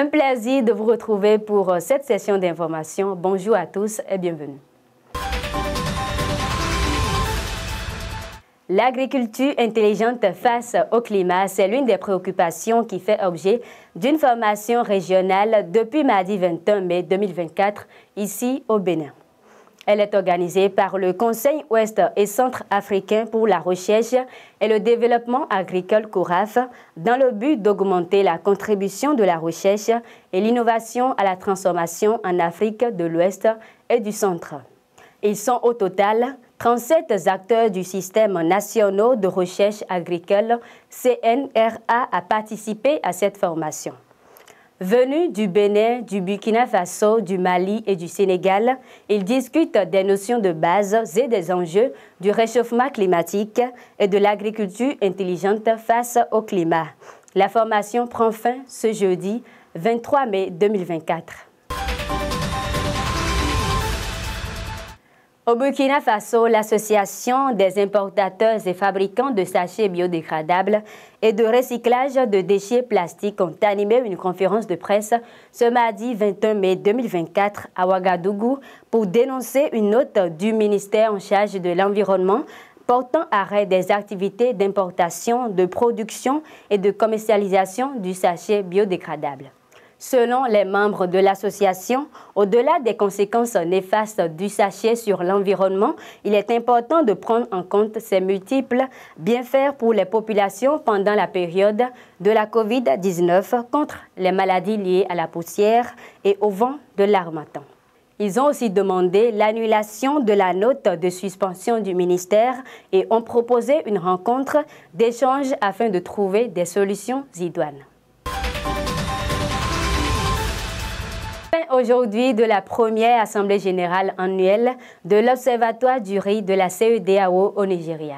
Un plaisir de vous retrouver pour cette session d'information. Bonjour à tous et bienvenue. L'agriculture intelligente face au climat, c'est l'une des préoccupations qui fait objet d'une formation régionale depuis mardi 21 mai 2024, ici au Bénin. Elle est organisée par le Conseil ouest et centre-africain pour la recherche et le développement agricole CORAF dans le but d'augmenter la contribution de la recherche et l'innovation à la transformation en Afrique de l'Ouest et du Centre. Ils sont au total 37 acteurs du système national de recherche agricole CNRA à participer à cette formation. Venus du Bénin, du Burkina Faso, du Mali et du Sénégal, ils discutent des notions de base et des enjeux du réchauffement climatique et de l'agriculture intelligente face au climat. La formation prend fin ce jeudi 23 mai 2024. Au Burkina Faso, l'Association des importateurs et fabricants de sachets biodégradables et de recyclage de déchets plastiques ont animé une conférence de presse ce mardi 21 mai 2024 à Ouagadougou pour dénoncer une note du ministère en charge de l'environnement portant arrêt des activités d'importation, de production et de commercialisation du sachet biodégradable. Selon les membres de l'association, au-delà des conséquences néfastes du sachet sur l'environnement, il est important de prendre en compte ses multiples bienfaits pour les populations pendant la période de la COVID-19 contre les maladies liées à la poussière et au vent de l'harmattan. Ils ont aussi demandé l'annulation de la note de suspension du ministère et ont proposé une rencontre d'échange afin de trouver des solutions idoines. Aujourd'hui de la première Assemblée générale annuelle de l'Observatoire du riz de la CEDEAO au Nigeria.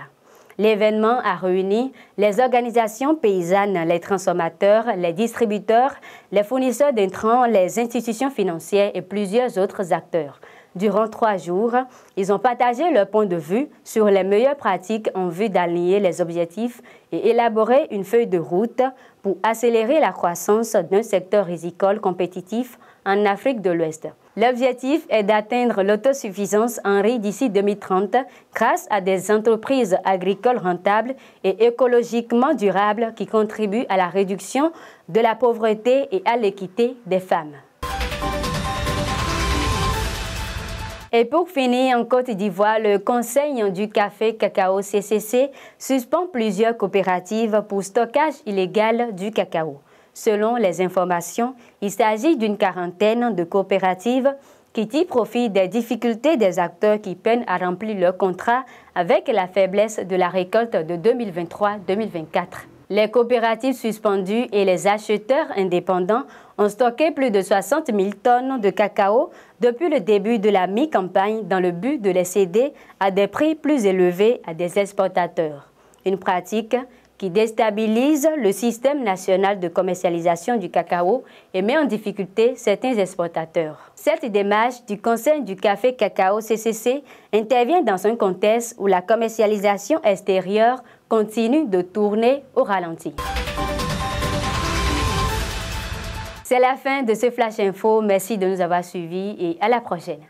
L'événement a réuni les organisations paysannes, les transformateurs, les distributeurs, les fournisseurs d'intrants, les institutions financières et plusieurs autres acteurs. Durant 3 jours, ils ont partagé leur point de vue sur les meilleures pratiques en vue d'aligner les objectifs et élaborer une feuille de route pour accélérer la croissance d'un secteur rizicole compétitif en Afrique de l'Ouest. L'objectif est d'atteindre l'autosuffisance en riz d'ici 2030 grâce à des entreprises agricoles rentables et écologiquement durables qui contribuent à la réduction de la pauvreté et à l'équité des femmes. Et pour finir, en Côte d'Ivoire, le Conseil du café cacao CCC suspend plusieurs coopératives pour stockage illégal du cacao. Selon les informations, il s'agit d'une quarantaine de coopératives qui tirent profit des difficultés des acteurs qui peinent à remplir leur contrat avec la faiblesse de la récolte de 2023-2024. Les coopératives suspendues et les acheteurs indépendants ont stocké plus de 60 000 tonnes de cacao depuis le début de la mi-campagne dans le but de les céder à des prix plus élevés à des exportateurs. Une pratique qui déstabilise le système national de commercialisation du cacao et met en difficulté certains exportateurs. Cette démarche du Conseil du café cacao CCC intervient dans un contexte où la commercialisation extérieure continue de tourner au ralenti. C'est la fin de ce Flash Info. Merci de nous avoir suivis et à la prochaine.